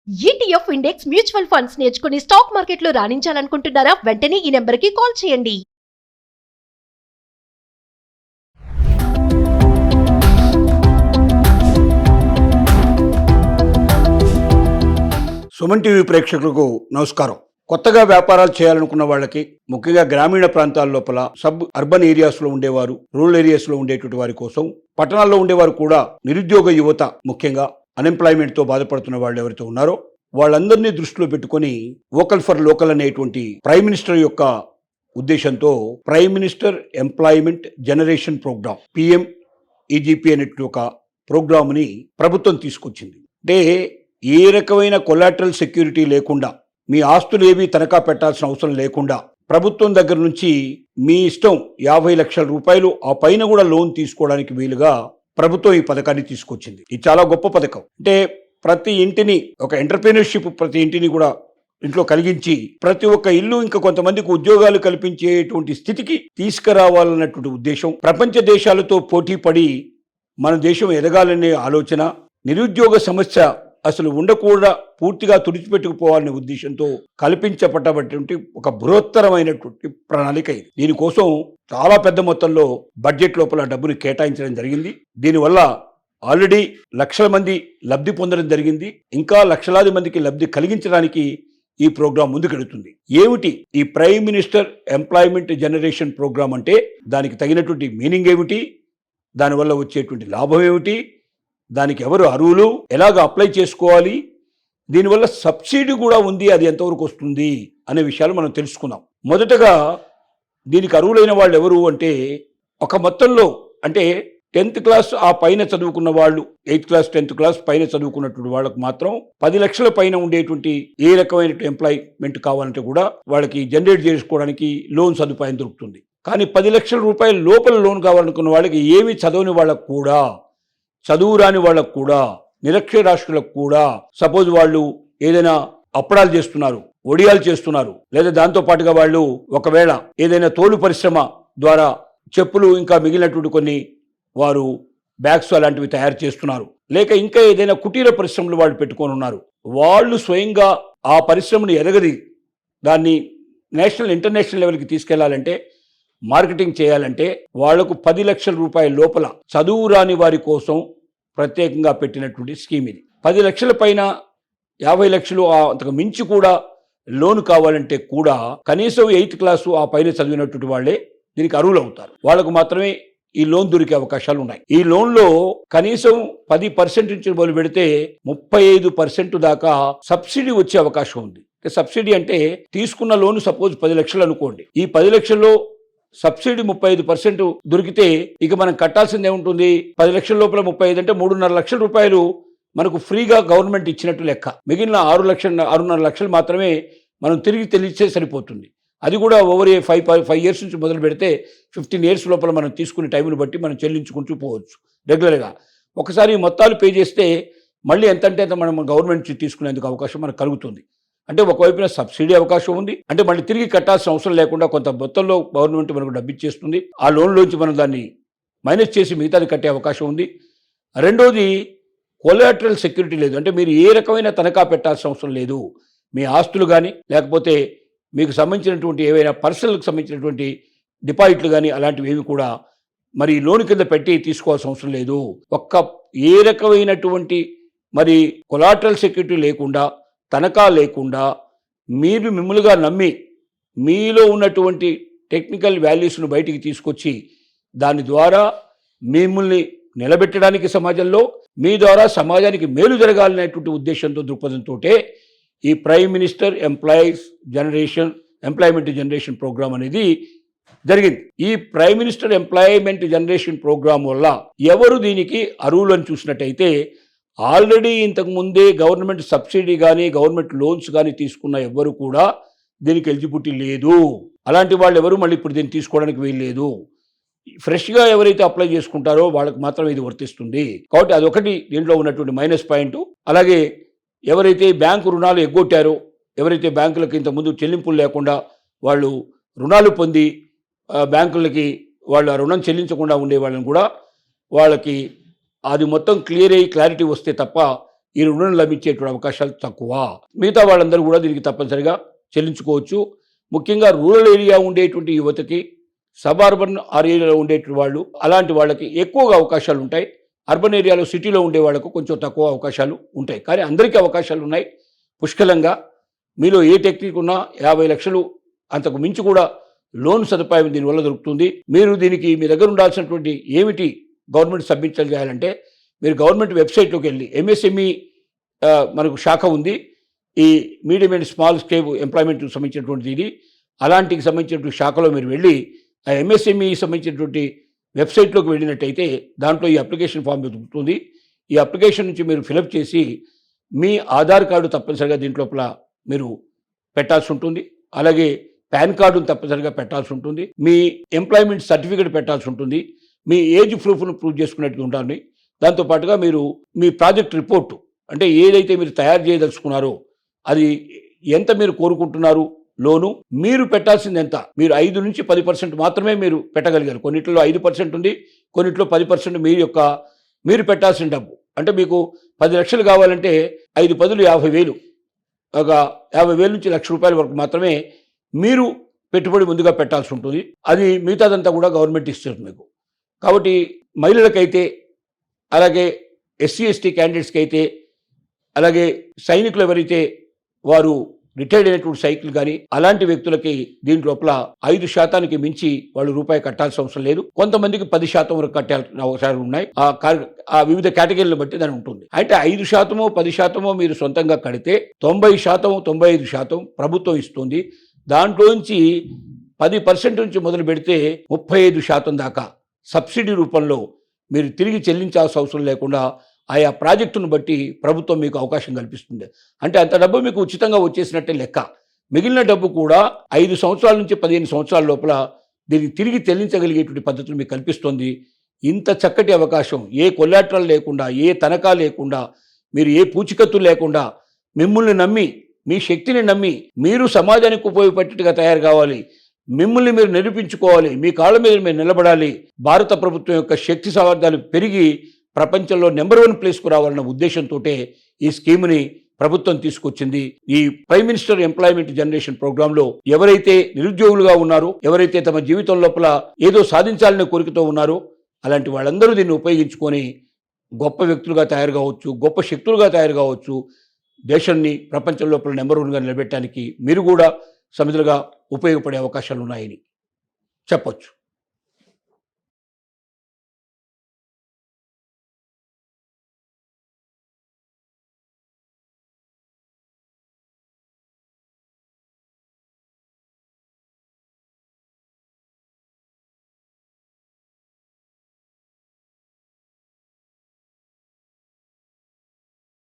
ETF index mutual funds నేర్చుకుని stock మార్కెట్లో రాణించాలనుకుంటున్నారా? వెంటనే ఈ నెంబర్కి కాల్ చేయండి. సుమన్ టీవీ ప్రేక్షకులకు నమస్కారం. కొత్తగా వ్యాపారాలు చేయాలనుకున్న వాళ్ళకి, ముఖ్యంగా గ్రామీణ ప్రాంతాల లోపల సబ్ అర్బన్ ఏరియాస్ లో ఉండేవారు, రూరల్ ఏరియాస్ లో ఉండేటువంటి వారి కోసం, పట్టణాల్లో ఉండేవారు కూడా, నిరుద్యోగ యువత ముఖ్యంగా అన్ఎంప్లాయ్మెంట్ తో బాధపడుతున్న వాళ్ళు ఎవరైతే ఉన్నారో వాళ్ళందరినీ దృష్టిలో పెట్టుకుని వోకల్ ఫర్ లోకల్ అనేటువంటి ప్రైమ్ మినిస్టర్ యొక్క ఉద్దేశంతో prime minister employment generation program PMEGP అనేటువంటి ఒక ప్రోగ్రామ్ ని ప్రభుత్వం తీసుకొచ్చింది. అంటే ఏ రకమైన కొలాటరల్ సెక్యూరిటీ లేకుండా, మీ ఆస్తులు ఏవి తనఖా పెట్టాల్సిన అవసరం లేకుండా, ప్రభుత్వం దగ్గర నుంచి మీ ఇష్టం 50 లక్షల రూపాయలు ఆ పైన కూడా లోన్ తీసుకోవడానికి వీలుగా ప్రభుత్వం ఈ పథకాన్ని తీసుకొచ్చింది. ఇది చాలా గొప్ప పథకం. అంటే ప్రతి ఇంటిని ఒక ఎంటర్‌ప్రెన్యూర్‌షిప్ ప్రతి ఇంటిని కూడా ఇంట్లో కలిగించి, ప్రతి ఒక్క ఇల్లు ఇంకా కొంతమందికి ఉద్యోగాలు కల్పించేటువంటి స్థితికి తీసుకురావాలన్నటువంటి ఉద్దేశం. ప్రపంచ దేశాలతో పోటీ పడి మన దేశం ఎదగాలనే ఆలోచన, నిరుద్యోగ సమస్య అసలు ఉండకూడదా, పూర్తిగా తుడిచిపెట్టుకుపోవాలనే ఉద్దేశంతో కల్పించబడ్డటువంటి ఒక బృహత్తరమైనటువంటి ప్రణాళిక ఇది. దీనికోసం చాలా పెద్ద మొత్తంలో బడ్జెట్ లోపల డబ్బుని కేటాయించడం జరిగింది. దీనివల్ల ఆల్రెడీ లక్షల మంది లబ్ధి పొందడం జరిగింది. ఇంకా లక్షలాది మందికి లబ్ధి కలిగించడానికి ఈ ప్రోగ్రాం ముందుకెడుతుంది. ఏమిటి ఈ prime minister employment generation program అంటే? దానికి తగినటువంటి మీనింగ్ ఏమిటి, దానివల్ల వచ్చేటువంటి లాభం ఏమిటి, దానికి ఎవరు అర్హులు, ఎలాగ అప్లై చేసుకోవాలి, దీనివల్ల సబ్సిడీ కూడా ఉంది, అది ఎంతవరకు వస్తుంది అనే విషయాలు మనం తెలుసుకుందాం. మొదటగా దీనికి అర్హులైన వాళ్ళు ఎవరు అంటే, ఒక మొత్తంలో అంటే 10th క్లాస్ ఆ పైన చదువుకున్న వాళ్ళు, 8th క్లాస్ 10th క్లాస్ పైన చదువుకున్నటువంటి వాళ్ళకు మాత్రం 10 లక్షల పైన ఉండేటువంటి ఏ రకమైన ఎంప్లాయ్మెంట్ కావాలంటే కూడా వాళ్ళకి జనరేట్ చేసుకోవడానికి లోన్ సదుపాయం దొరుకుతుంది. కానీ 10 లక్షల రూపాయల లోపల లోన్ కావాలనుకున్న వాళ్ళకి, ఏమి చదవని వాళ్ళకు కూడా, చదువు రాని వాళ్ళకు కూడా, నిరక్షరాస్యులకు కూడా, సపోజ్ వాళ్ళు ఏదైనా అప్పడాలు చేస్తున్నారు, ఒడియాలు చేస్తున్నారు, లేదా దాంతో పాటుగా వాళ్ళు ఒకవేళ ఏదైనా తోలు పరిశ్రమ ద్వారా చెప్పులు ఇంకా మిగిలినటువంటి కొన్ని వారు బ్యాగ్స్ అలాంటివి తయారు చేస్తున్నారు, లేక ఇంకా ఏదైనా కుటీర పరిశ్రమలు వాళ్ళు పెట్టుకొని ఉన్నారు, వాళ్ళు స్వయంగా ఆ పరిశ్రమను ఎదగది దాన్ని నేషనల్ ఇంటర్నేషనల్ లెవెల్కి తీసుకెళ్లాలంటే, మార్కెటింగ్ చేయాలంటే వాళ్లకు 10 లక్షల రూపాయల లోపల చదువు రాని వారి కోసం ప్రత్యేకంగా పెట్టినటువంటి స్కీమ్ ఇది. 10 లక్షల పైన 50 లక్షలు అంతకు మించి కూడా లోన్ కావాలంటే కూడా కనీసం 8th క్లాసు ఆ పైన చదివినటువంటి వాళ్లే దీనికి అర్హులు అవుతారు. వాళ్ళకు మాత్రమే ఈ లోన్ దొరికే అవకాశాలు ఉన్నాయి. ఈ లోన్లో కనీసం 10% నుంచి మొదలు పెడితే 35% దాకా సబ్సిడీ వచ్చే అవకాశం ఉంది. సబ్సిడీ అంటే తీసుకున్న లోన్ సపోజ్ 10 లక్షలు అనుకోండి, ఈ 10 లక్షల్లో సబ్సిడీ 35% దొరికితే ఇక మనం కట్టాల్సింది ఏముంటుంది? 10 లక్షల లోపల 35 అంటే 3.5 లక్షల రూపాయలు మనకు ఫ్రీగా గవర్నమెంట్ ఇచ్చినట్టు లెక్క. మిగిలిన 6.5 లక్షలు మాత్రమే మనం తిరిగి తెలిస్తే సరిపోతుంది. అది కూడా ఓవర్ 5 ఇయర్స్ నుంచి మొదలు పెడితే 15 ఇయర్స్ లోపల మనం తీసుకునే టైంను బట్టి మనం చెల్లించుకుంటూ పోవచ్చు రెగ్యులర్గా. ఒకసారి మొత్తాలు పే చేస్తే మళ్ళీ ఎంతంటే అంత మనం గవర్నమెంట్ నుంచి తీసుకునేందుకు అవకాశం మనకు కలుగుతుంది. అంటే ఒకవైపున సబ్సిడీ అవకాశం ఉంది, అంటే మళ్ళీ తిరిగి కట్టాల్సిన అవసరం లేకుండా కొంత మొత్తంలో గవర్నమెంట్ మనకు డబ్బు ఇచ్చేస్తుంది. ఆ లోన్లోంచి మనం దాన్ని మైనస్ చేసి మిగతాది కట్టే అవకాశం ఉంది. రెండోది, కొలాటరల్ సెక్యూరిటీ లేదు. అంటే మీరు ఏ రకమైన తనఖా పెట్టాల్సిన అవసరం లేదు. మీ ఆస్తులు కానీ, లేకపోతే మీకు సంబంధించినటువంటి ఏవైనా పర్సనల్కి సంబంధించినటువంటి డిపాజిట్లు కానీ అలాంటివి ఏవి కూడా మరి లోన్ కింద పెట్టి తీసుకోవాల్సిన అవసరం లేదు. ఏ రకమైనటువంటి మరి కొలాటరల్ సెక్యూరిటీ లేకుండా, తనఖా లేకుండా, మీరు మిమ్మల్నిగా నమ్మి మీలో ఉన్నటువంటి టెక్నికల్ వాల్యూస్ను బయటికి తీసుకొచ్చి దాని ద్వారా మిమ్మల్ని నిలబెట్టడానికి సమాజంలో, మీ ద్వారా సమాజానికి మేలు జరగాలనేటువంటి ఉద్దేశంతో, దృక్పథంతో ఈ prime minister employment generation program అనేది జరిగింది. ఈ prime minister employment generation program వల్ల ఎవరు దీనికి అర్హులు అని చూసినట్టయితే, ఆల్రెడీ ఇంతకు ముందే గవర్నమెంట్ సబ్సిడీ కానీ, గవర్నమెంట్ లోన్స్ కానీ తీసుకున్న ఎవ్వరు కూడా దీనికి ఎలిజిబిలిటీ లేదు. అలాంటి వాళ్ళు ఎవరు మళ్ళీ ఇప్పుడు దీన్ని తీసుకోవడానికి వీల్లేదు. ఫ్రెష్గా ఎవరైతే అప్లై చేసుకుంటారో వాళ్ళకి మాత్రం ఇది వర్తిస్తుంది. కాబట్టి అదొకటి దీంట్లో ఉన్నటువంటి మైనస్ పాయింట్. అలాగే ఎవరైతే బ్యాంకు రుణాలు ఎగ్గొట్టారో, ఎవరైతే బ్యాంకులకు ఇంతకుముందు చెల్లింపులు లేకుండా వాళ్ళు రుణాలు పొంది బ్యాంకులకి వాళ్ళు ఆ రుణం చెల్లించకుండా ఉండే వాళ్ళని కూడా వాళ్ళకి అది మొత్తం క్లియర్ అయ్యి క్లారిటీ వస్తే తప్ప ఈ రుణం లభించేటువంటి అవకాశాలు తక్కువ. మిగతా వాళ్ళందరూ కూడా దీనికి తప్పనిసరిగా చెల్లించుకోవచ్చు. ముఖ్యంగా రూరల్ ఏరియా ఉండేటువంటి యువతకి, సబర్బన్ ఏరియాలో ఉండేటువంటి వాళ్ళు, అలాంటి వాళ్ళకి ఎక్కువగా అవకాశాలు ఉంటాయి. అర్బన్ ఏరియాలో సిటీలో ఉండే వాళ్ళకు కొంచెం తక్కువ అవకాశాలు ఉంటాయి. కానీ అందరికీ అవకాశాలు ఉన్నాయి పుష్కలంగా. మీలో ఏ టెక్నిక్ ఉన్నా 50 లక్షలు అంతకు మించి కూడా లోన్ సదుపాయం దీనివల్ల దొరుకుతుంది. మీరు దీనికి మీ దగ్గర ఉండాల్సినటువంటి ఏమిటి గవర్నమెంట్ సబ్మిట్ చేయాలంటే, మీరు గవర్నమెంట్ వెబ్సైట్లోకి వెళ్ళి ఎంఎస్ఎంఈ మనకు శాఖ ఉంది, ఈ మీడియం అండ్ స్మాల్ స్కేల్ ఎంప్లాయ్మెంట్కి సంబంధించినటువంటిది ఇది. అలాంటికి సంబంధించినటువంటి శాఖలో మీరు వెళ్ళి ఆ ఎంఎస్ఎంఈ సంబంధించినటువంటి వెబ్సైట్లోకి వెళ్ళినట్టయితే దాంట్లో ఈ అప్లికేషన్ ఫామ్ దొరుకుతుంది. ఈ అప్లికేషన్ నుంచి మీరు ఫిలప్ చేసి మీ ఆధార్ కార్డు తప్పనిసరిగా దీంట్లోపల మీరు పెట్టాల్సి ఉంటుంది. అలాగే పాన్ కార్డును తప్పనిసరిగా పెట్టాల్సి ఉంటుంది. మీ ఎంప్లాయ్మెంట్ సర్టిఫికేట్ పెట్టాల్సి ఉంటుంది. మీ ఏజ్ ప్రూఫ్ను ప్రూవ్ చేసుకున్నట్టు ఉండాలి. దాంతోపాటుగా మీరు మీ ప్రాజెక్ట్ రిపోర్టు, అంటే ఏదైతే మీరు తయారు చేయదలుచుకున్నారో అది ఎంత మీరు కోరుకుంటున్నారు లోను, మీరు పెట్టాల్సింది ఎంత, మీరు 5 నుంచి 10% మాత్రమే మీరు పెట్టగలిగారు. కొన్నిట్లో 5% ఉంది, కొన్నిట్లో 10% మీరు పెట్టాల్సిన డబ్బు. అంటే మీకు 10 లక్షలు కావాలంటే 5 పదులు 50,000, ఒక 50,000 నుంచి ₹1,00,000 వరకు మాత్రమే మీరు పెట్టుబడి ముందుగా పెట్టాల్సి ఉంటుంది. అది మిగతాదంతా కూడా గవర్నమెంట్ ఇస్తుంది మీకు. కాబట్టి మహిళలకైతే, అలాగే ఎస్సీ ఎస్టీ క్యాండిడేట్స్కి అయితే, అలాగే సైనికులు ఎవరైతే వారు రిటైర్డ్ అయినటువంటి సైకిల్ కానీ అలాంటి వ్యక్తులకి దీంట్లోపల 5% మించి వాళ్ళు రూపాయి కట్టాల్సిన అవసరం లేదు. కొంతమందికి 10% వరకు కట్టాల్సిన అవసరాలు ఉన్నాయి. ఆ వివిధ కేటగిరీలను బట్టి దాని ఉంటుంది. అంటే 5%, 10% మీరు సొంతంగా కడితే 90%, 95% ప్రభుత్వం ఇస్తుంది. దాంట్లోంచి 10% నుంచి మొదలు పెడితే 35% దాకా సబ్సిడీ రూపంలో మీరు తిరిగి చెల్లించాల్సిన అవసరం లేకుండా ఆయా ప్రాజెక్టును బట్టి ప్రభుత్వం మీకు అవకాశం కల్పిస్తుంది. అంటే అంత డబ్బు మీకు ఉచితంగా వచ్చేసినట్టే లెక్క. మిగిలిన డబ్బు కూడా 5 సంవత్సరాల నుంచి 15 సంవత్సరాల లోపల దీన్ని తిరిగి చెల్లించగలిగేటువంటి పద్ధతులు మీకు కల్పిస్తుంది. ఇంత చక్కటి అవకాశం, ఏ కొల్లాటరల్ లేకుండా, ఏ తనఖా లేకుండా, మీరు ఏ పూచికత్తు లేకుండా, మిమ్మల్ని నమ్మి, మీ శక్తిని నమ్మి మీరు సమాజానికి ఉపయోగపడేట్టుగా తయారు కావాలి, మిమ్మల్ని మీరు నిరూపించుకోవాలి, మీ కాళ్ళ మీద మీరు నిలబడాలి. భారత ప్రభుత్వం యొక్క శక్తి సామర్థ్యాలు పెరిగి ప్రపంచంలో నెంబర్ 1 ప్లేస్కు రావాలన్న ఉద్దేశంతో ఈ స్కీమ్ని ప్రభుత్వం తీసుకొచ్చింది. ఈ ప్రైమ్ మినిస్టర్ ఎంప్లాయ్మెంట్ జనరేషన్ ప్రోగ్రాంలో ఎవరైతే నిరుద్యోగులుగా ఉన్నారో, ఎవరైతే తమ జీవితం లోపల ఏదో సాధించాలనే కోరికతో ఉన్నారో, అలాంటి వాళ్ళందరూ దీన్ని ఉపయోగించుకొని గొప్ప వ్యక్తులుగా తయారు కావచ్చు, గొప్ప శక్తులుగా తయారు కావచ్చు. దేశాన్ని ప్రపంచం లోపల నెంబర్ 1గా నిలబెట్టడానికి మీరు కూడా సమిధులుగా ఉపయోగపడే అవకాశాలు ఉన్నాయని చెప్పొచ్చు.